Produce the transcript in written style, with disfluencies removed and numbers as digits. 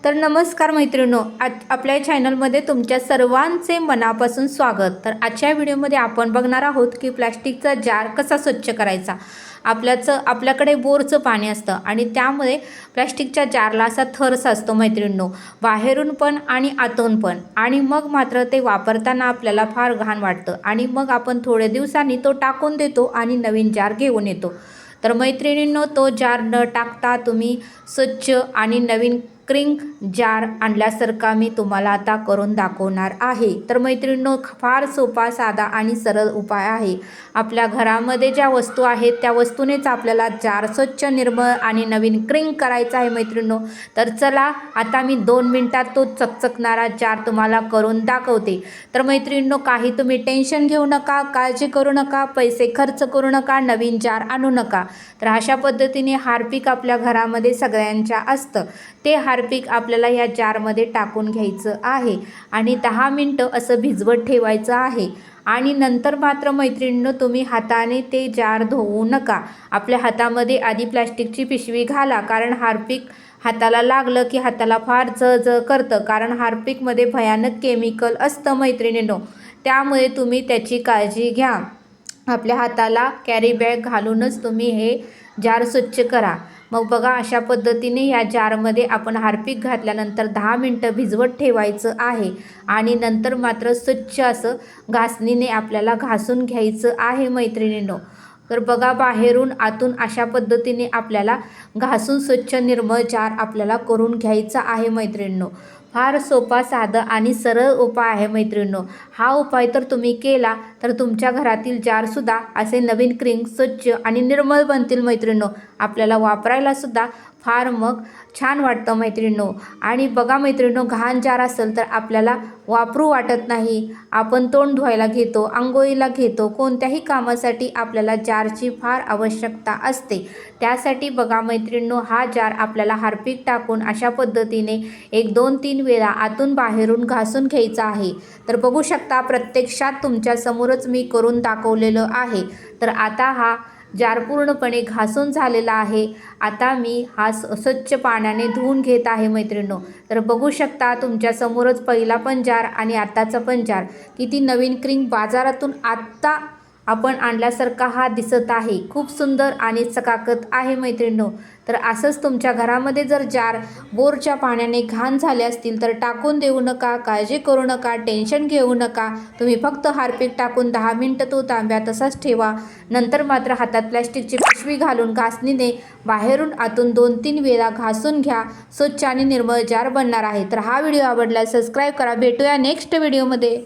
तर नमस्कार मैत्रिणो, आपल्या चॅनलमध्ये तुमच्या सर्वांचे मनापासून स्वागत। तर आजच्या व्हिडिओमध्ये आपण बघणार आहोत की प्लास्टिकचा जार कसा स्वच्छ करायचा। आपल्याकडे बोरचं पाणी असतं आणि त्यामध्ये प्लास्टिकच्या जारला असा थरस असतो मैत्रिणो, बाहेरून पण आणि आतून पण। आणि मग मात्र ते वापरताना आपल्याला फार घाण वाटतं आणि मग आपण थोड्या दिवसांनी तो टाकून देतो आणि नवीन जार घेऊन येतो। तर मैत्रिणींनो, तो जार न टाकता तुम्ही स्वच्छ आणि नवीन क्रिंग जार आणल्यासारखा मी तुम्हाला आता करून दाखवणार आहे। तर मैत्रिणींनो, फार सोपा, साधा आणि सरळ उपाय आहे। आपल्या घरामध्ये ज्या वस्तू आहेत त्या वस्तूनेच आपल्याला जार स्वच्छ, निर्मळ आणि नवीन क्रिंग करायचा आहे मैत्रिणींनो। तर चला, आता मी 2 मिनिटात तो चकचकणारा जार तुम्हाला करून दाखवते। तर मैत्रिणींनो, काही तुम्ही टेन्शन घेऊ नका, काळजी करू नका, पैसे खर्च करू नका, नवीन जार आणू नका। तर अशा पद्धतीने हार्पिक आपल्या घरामध्ये सगळ्यांच्या असतं। ते हार्पिक आपल्याला या जारमध्ये टाकून घ्यायचं आहे आणि 10 मिनिटं असं भिजवत ठेवायचं आहे। आणि नंतर मात्र मैत्रिणींनो, तुम्ही हाताने ते जार धुवू नका। आपल्या हातामध्ये आधी प्लॅस्टिकची पिशवी घाला, कारण हार्पिक हाताला लागलं की हाताला फार जळजळ करतं, कारण हार्पिकमध्ये भयानक केमिकल असतं मैत्रिणींनो। त्यामुळे तुम्ही त्याची काळजी घ्या। आपल्या हाताला कॅरी बॅग घालूनच तुम्ही हे जार स्वच्छ करा। मग बघा, अशा पद्धतीने या जारमध्ये आपण हार्पिक घातल्यानंतर 10 मिनिटं भिजवत ठेवायचं आहे आणि नंतर मात्र स्वच्छ असं घासणीने आपल्याला घासून घ्यायचं आहे मैत्रिणींनो। तर बघा, बाहेरून आतून अशा पद्धतीने आपल्याला घासून स्वच्छ निर्मळ जार आपल्याला करून घ्यायचा आहे मैत्रिणींनो। फार सोपा, साधा आणि सरळ उपाय आहे मैत्रिणींनो। हा उपाय तर तुम्ही केला तर तुमच्या घरातील जारसुद्धा असे नवीन क्रिंग, स्वच्छ आणि निर्मळ बनतील मैत्रिणींनो। आपल्याला वापरायला सुद्धा फार मग छान वाटतं मैत्रिणींनो। आणि बघा मैत्रिणींनो, घाण जार असेल तर आपल्याला वापरू वाटत नाही। आपण तोंड धुवायला घेतो, अंघोळीला घेतो, कोणत्याही कामासाठी आपल्याला जारची फार आवश्यकता असते। त्यासाठी बघा मैत्रिणींनो, हा जार आपल्याला हार्पिक टाकून अशा पद्धतीने 1, 2, 3 वेळा आतून बाहेरून घासून घ्यायचा आहे। तर बघू शकता, प्रत्यक्षात तुमच्या समोरच मी करून दाखवलेलं आहे। तर आता हा जार पूर्णपणे घासून झालेला आहे। आता मी हा स्वच्छ पाण्याने धुवून घेत आहे मैत्रिणींनो। तर बघू शकता, तुमच्या समोरच पहिला पण जार आणि आत्ताचा पण जार किती नवीन क्रिंग बाजारातून आत्ता आपण आणल्यासारखा हा दिसत आहे। खूप सुंदर आणि चकाकत आहे मैत्रिणींनो। तर असंच तुमच्या घरामध्ये जर जार बोरच्या पाण्याने घाण झाले असतील तर टाकून देऊ नका, काळजी करू नका, टेन्शन घेऊ नका। तुम्ही फक्त हार्पिक टाकून 10 मिनिटं तो तांब्या तसाच ठेवा। नंतर मात्र हातात प्लॅस्टिकची पिशवी घालून घासणीने बाहेरून आतून 2-3 वेळा घासून घ्या। स्वच्छ आणि निर्मळ जार बनणार आहे। तर हा व्हिडिओ आवडल्यास सबस्क्राईब करा। भेटूया नेक्स्ट व्हिडिओमध्ये।